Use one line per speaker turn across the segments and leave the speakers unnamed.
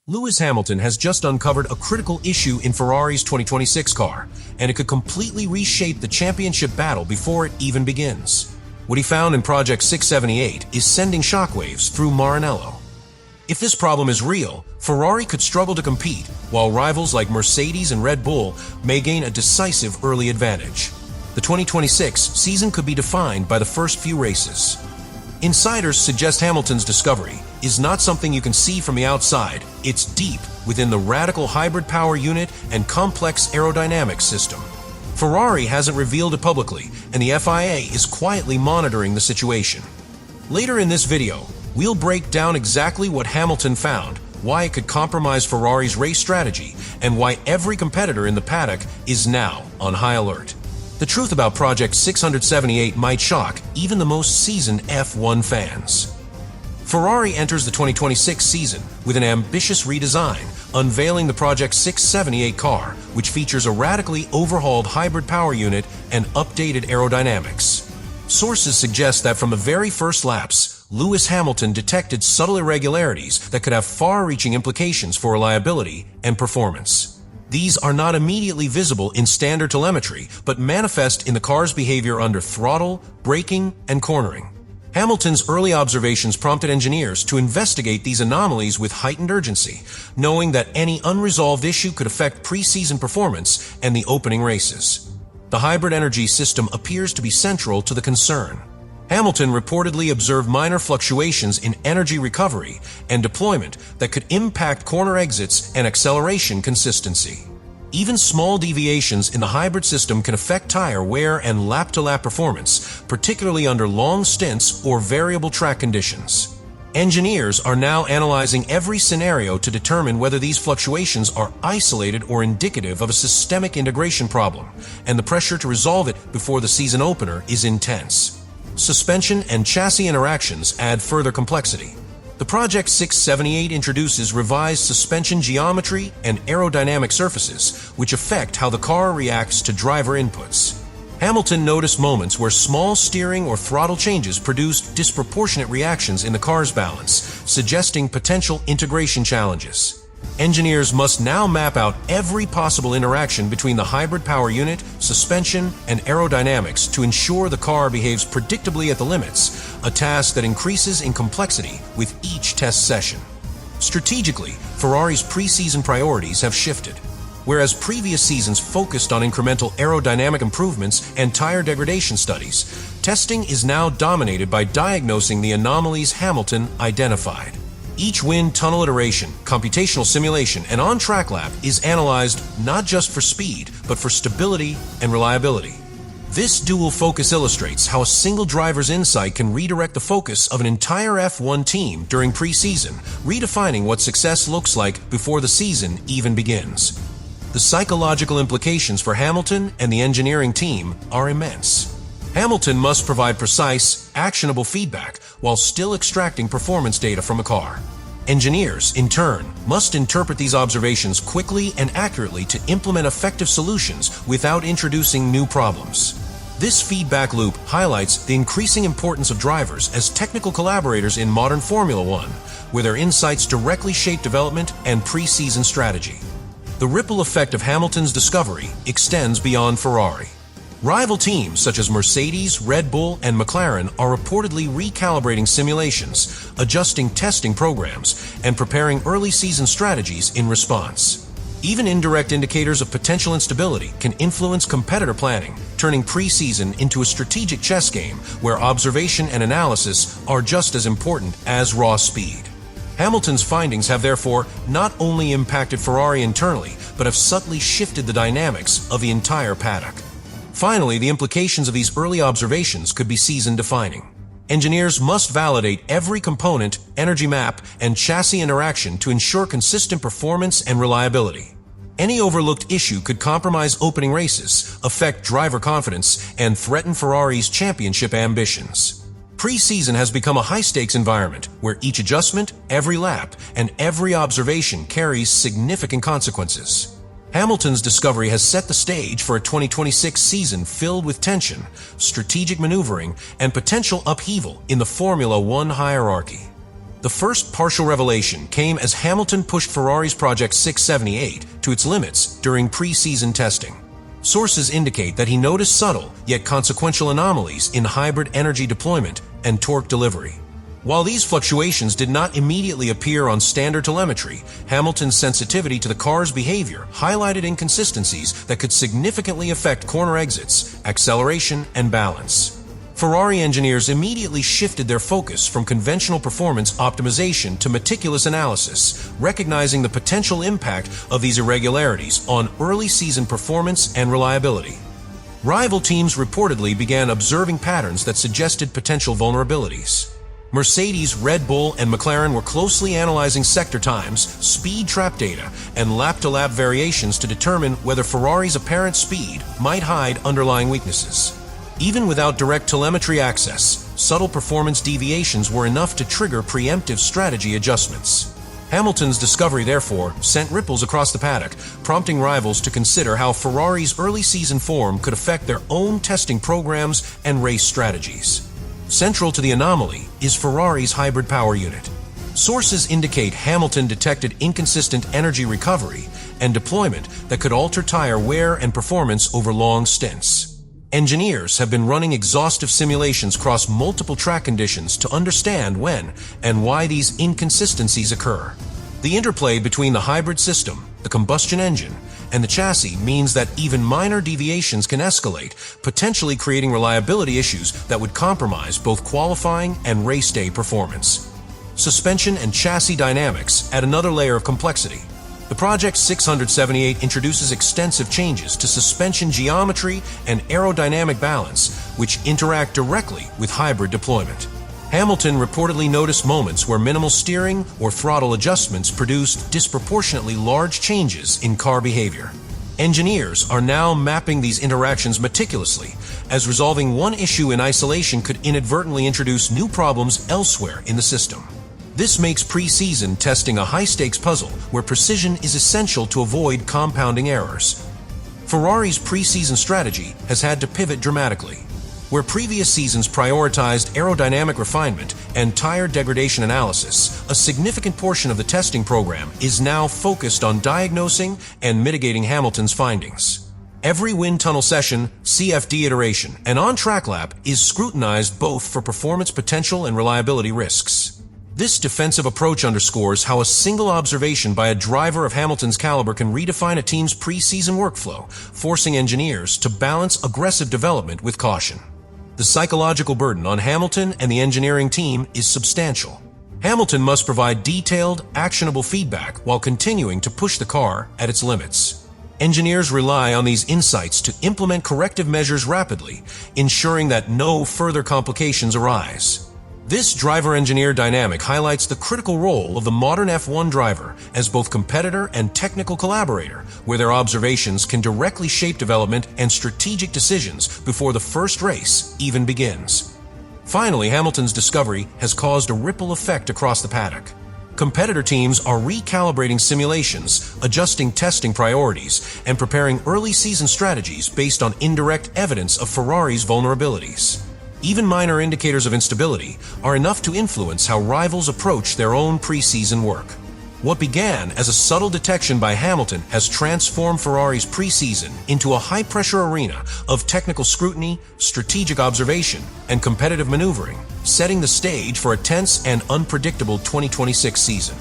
Lewis Hamilton has just uncovered a critical issue in Ferrari's 2026 car, and it could completely reshape the championship battle before it even begins. What he found in Project 678 is sending shockwaves through Maranello. If this problem is real, Ferrari could struggle to compete, while rivals like Mercedes and Red Bull may gain a decisive early advantage. The 2026 season could be defined by the first few races. Insiders suggest Hamilton's discovery is not something you can see from the outside. It's deep within the radical hybrid power unit and complex aerodynamics system. Ferrari hasn't revealed it publicly, and the FIA is quietly monitoring the situation. Later in this video, we'll break down exactly what Hamilton found, why it could compromise Ferrari's race strategy, and why every competitor in the paddock is now on high alert. The truth about Project 678 might shock even the most seasoned F1 fans. Ferrari enters the 2026 season with an ambitious redesign, unveiling the Project 678 car, which features a radically overhauled hybrid power unit and updated aerodynamics. Sources suggest that from the very first laps, Lewis Hamilton detected subtle irregularities that could have far-reaching implications for reliability and performance. These are not immediately visible in standard telemetry, but manifest in the car's behavior under throttle, braking, and cornering. Hamilton's early observations prompted engineers to investigate these anomalies with heightened urgency, knowing that any unresolved issue could affect pre-season performance and the opening races. The hybrid energy system appears to be central to the concern. Hamilton reportedly observed minor fluctuations in energy recovery and deployment that could impact corner exits and acceleration consistency. Even small deviations in the hybrid system can affect tire wear and lap-to-lap performance, particularly under long stints or variable track conditions. Engineers are now analyzing every scenario to determine whether these fluctuations are isolated or indicative of a systemic integration problem, and the pressure to resolve it before the season opener is intense. Suspension and chassis interactions add further complexity. The Project 678 introduces revised suspension geometry and aerodynamic surfaces, which affect how the car reacts to driver inputs. Hamilton noticed moments where small steering or throttle changes produced disproportionate reactions in the car's balance, suggesting potential integration challenges. Engineers must now map out every possible interaction between the hybrid power unit, suspension, and aerodynamics to ensure the car behaves predictably at the limits, a task that increases in complexity with each test session. Strategically, Ferrari's pre-season priorities have shifted. Whereas previous seasons focused on incremental aerodynamic improvements and tire degradation studies, testing is now dominated by diagnosing the anomalies Hamilton identified. Each wind tunnel iteration, computational simulation, and on-track lap is analyzed not just for speed, but for stability and reliability. This dual focus illustrates how a single driver's insight can redirect the focus of an entire F1 team during pre-season, redefining what success looks like before the season even begins. The psychological implications for Hamilton and the engineering team are immense. Hamilton must provide precise, actionable feedback while still extracting performance data from a car. Engineers, in turn, must interpret these observations quickly and accurately to implement effective solutions without introducing new problems. This feedback loop highlights the increasing importance of drivers as technical collaborators in modern Formula One, where their insights directly shape development and pre-season strategy. The ripple effect of Hamilton's discovery extends beyond Ferrari. Rival teams such as Mercedes, Red Bull, and McLaren are reportedly recalibrating simulations, adjusting testing programs, and preparing early season strategies in response. Even indirect indicators of potential instability can influence competitor planning, turning pre-season into a strategic chess game where observation and analysis are just as important as raw speed. Hamilton's findings have therefore not only impacted Ferrari internally, but have subtly shifted the dynamics of the entire paddock. Finally, the implications of these early observations could be season-defining. Engineers must validate every component, energy map, and chassis interaction to ensure consistent performance and reliability. Any overlooked issue could compromise opening races, affect driver confidence, and threaten Ferrari's championship ambitions. Pre-season has become a high-stakes environment where each adjustment, every lap, and every observation carries significant consequences. Hamilton's discovery has set the stage for a 2026 season filled with tension, strategic maneuvering, and potential upheaval in the Formula One hierarchy. The The first partial revelation came as Hamilton pushed Ferrari's Project 678 to its limits during pre-season testing. Sources indicate that he noticed subtle yet consequential anomalies in hybrid energy deployment and torque delivery. While these fluctuations did not immediately appear on standard telemetry, Hamilton's sensitivity to the car's behavior highlighted inconsistencies that could significantly affect corner exits, acceleration, and balance. Ferrari engineers immediately shifted their focus from conventional performance optimization to meticulous analysis, recognizing the potential impact of these irregularities on early season performance and reliability. Rival teams reportedly began observing patterns that suggested potential vulnerabilities. Mercedes, Red Bull, and McLaren were closely analyzing sector times, speed trap data, and lap-to-lap variations to determine whether Ferrari's apparent speed might hide underlying weaknesses. Even without direct telemetry access, subtle performance deviations were enough to trigger preemptive strategy adjustments. Hamilton's discovery, therefore, sent ripples across the paddock, prompting rivals to consider how Ferrari's early season form could affect their own testing programs and race strategies. Central to the anomaly is Ferrari's hybrid power unit. Sources indicate Hamilton detected inconsistent energy recovery and deployment that could alter tire wear and performance over long stints. Engineers have been running exhaustive simulations across multiple track conditions to understand when and why these inconsistencies occur. The interplay between the hybrid system, the combustion engine, and the chassis means that even minor deviations can escalate, potentially creating reliability issues that would compromise both qualifying and race day performance. Suspension and chassis dynamics add another layer of complexity. The Project 678 introduces extensive changes to suspension geometry and aerodynamic balance, which interact directly with hybrid deployment. Hamilton reportedly noticed moments where minimal steering or throttle adjustments produced disproportionately large changes in car behavior. Engineers are now mapping these interactions meticulously, as resolving one issue in isolation could inadvertently introduce new problems elsewhere in the system. This makes pre-season testing a high-stakes puzzle where precision is essential to avoid compounding errors. Ferrari's pre-season strategy has had to pivot dramatically. Where previous seasons prioritized aerodynamic refinement and tire degradation analysis, a significant portion of the testing program is now focused on diagnosing and mitigating Hamilton's findings. Every wind tunnel session, CFD iteration, and on-track lap is scrutinized both for performance potential and reliability risks. This defensive approach underscores how a single observation by a driver of Hamilton's caliber can redefine a team's pre-season workflow, forcing engineers to balance aggressive development with caution. The psychological burden on Hamilton and the engineering team is substantial. Hamilton must provide detailed, actionable feedback while continuing to push the car at its limits. Engineers rely on these insights to implement corrective measures rapidly, ensuring that no further complications arise. This driver-engineer dynamic highlights the critical role of the modern F1 driver as both competitor and technical collaborator, where their observations can directly shape development and strategic decisions before the first race even begins. Finally, Hamilton's discovery has caused a ripple effect across the paddock. Competitor teams are recalibrating simulations, adjusting testing priorities, and preparing early season strategies based on indirect evidence of Ferrari's vulnerabilities. Even minor indicators of instability are enough to influence how rivals approach their own pre-season work. What began as a subtle detection by Hamilton has transformed Ferrari's pre-season into a high-pressure arena of technical scrutiny, strategic observation, and competitive maneuvering, setting the stage for a tense and unpredictable 2026 season.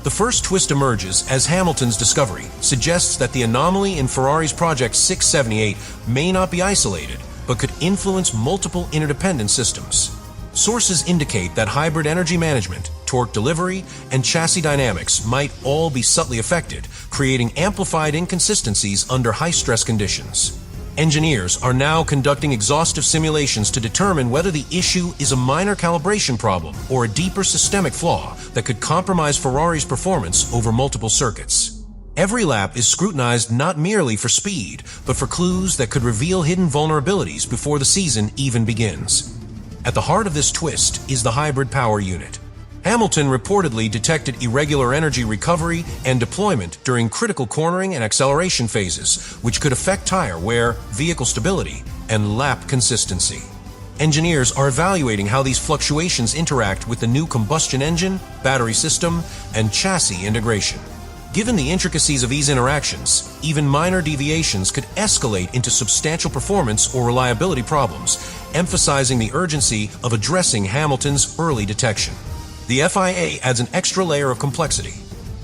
The first twist emerges as Hamilton's discovery suggests that the anomaly in Ferrari's Project 678 may not be isolated, but could influence multiple interdependent systems. Sources indicate that hybrid energy management, torque delivery, and chassis dynamics might all be subtly affected, creating amplified inconsistencies under high-stress conditions. Engineers are now conducting exhaustive simulations to determine whether the issue is a minor calibration problem or a deeper systemic flaw that could compromise Ferrari's performance over multiple circuits. Every lap is scrutinized not merely for speed, but for clues that could reveal hidden vulnerabilities before the season even begins. At the heart of this twist is the hybrid power unit. Hamilton reportedly detected irregular energy recovery and deployment during critical cornering and acceleration phases, which could affect tire wear, vehicle stability, and lap consistency. Engineers are evaluating how these fluctuations interact with the new combustion engine, battery system, and chassis integration. Given the intricacies of these interactions, even minor deviations could escalate into substantial performance or reliability problems, emphasizing the urgency of addressing Hamilton's early detection. The FIA adds an extra layer of complexity.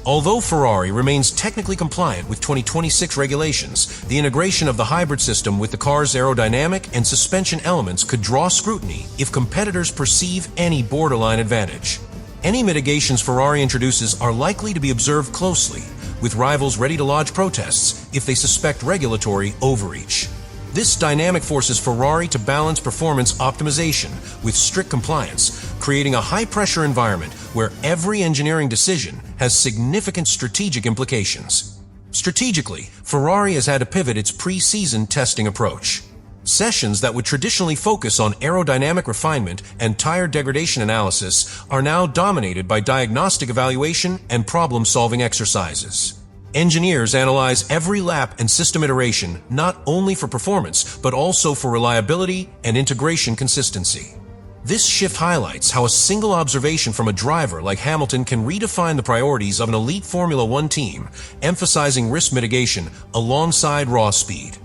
Although Ferrari remains technically compliant with 2026 regulations, the integration of the hybrid system with the car's aerodynamic and suspension elements could draw scrutiny if competitors perceive any borderline advantage. Any mitigations Ferrari introduces are likely to be observed closely, with rivals ready to lodge protests if they suspect regulatory overreach. This dynamic forces Ferrari to balance performance optimization with strict compliance, creating a high-pressure environment where every engineering decision has significant strategic implications. Strategically, Ferrari has had to pivot its pre-season testing approach. Sessions that would traditionally focus on aerodynamic refinement and tire degradation analysis are now dominated by diagnostic evaluation and problem-solving exercises. Engineers analyze every lap and system iteration not only for performance, but also for reliability and integration consistency. This shift highlights how a single observation from a driver like Hamilton can redefine the priorities of an elite Formula One team, emphasizing risk mitigation alongside raw speed.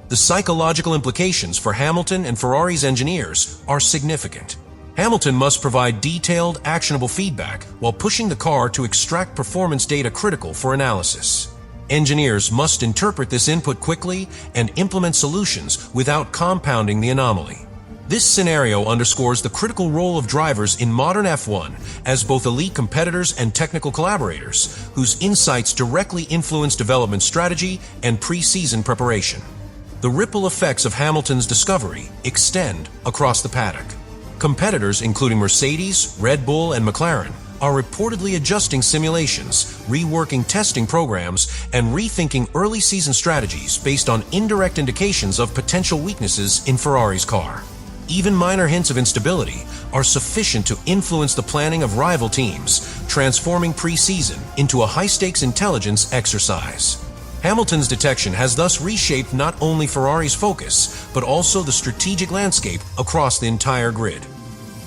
The psychological implications for Hamilton and Ferrari's engineers are significant. Hamilton must provide detailed, actionable feedback while pushing the car to extract performance data critical for analysis. Engineers must interpret this input quickly and implement solutions without compounding the anomaly. This scenario underscores the critical role of drivers in modern F1 as both elite competitors and technical collaborators, whose insights directly influence development strategy and pre-season preparation. The ripple effects of Hamilton's discovery extend across the paddock. Competitors including Mercedes, Red Bull, and McLaren are reportedly adjusting simulations, reworking testing programs, and rethinking early season strategies based on indirect indications of potential weaknesses in Ferrari's car. Even minor hints of instability are sufficient to influence the planning of rival teams, transforming pre-season into a high-stakes intelligence exercise. Hamilton's detection has thus reshaped not only Ferrari's focus, but also the strategic landscape across the entire grid.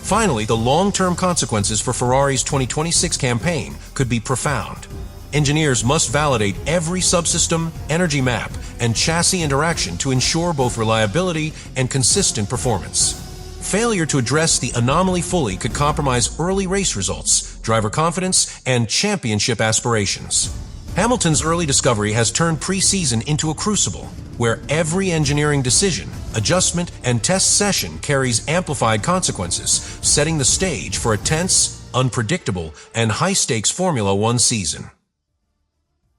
Finally, the long-term consequences for Ferrari's 2026 campaign could be profound. Engineers must validate every subsystem, energy map, and chassis interaction to ensure both reliability and consistent performance. Failure to address the anomaly fully could compromise early race results, driver confidence, and championship aspirations. Hamilton's early discovery has turned pre-season into a crucible, where every engineering decision, adjustment, and test session carries amplified consequences, setting the stage for a tense, unpredictable, and high-stakes Formula One season.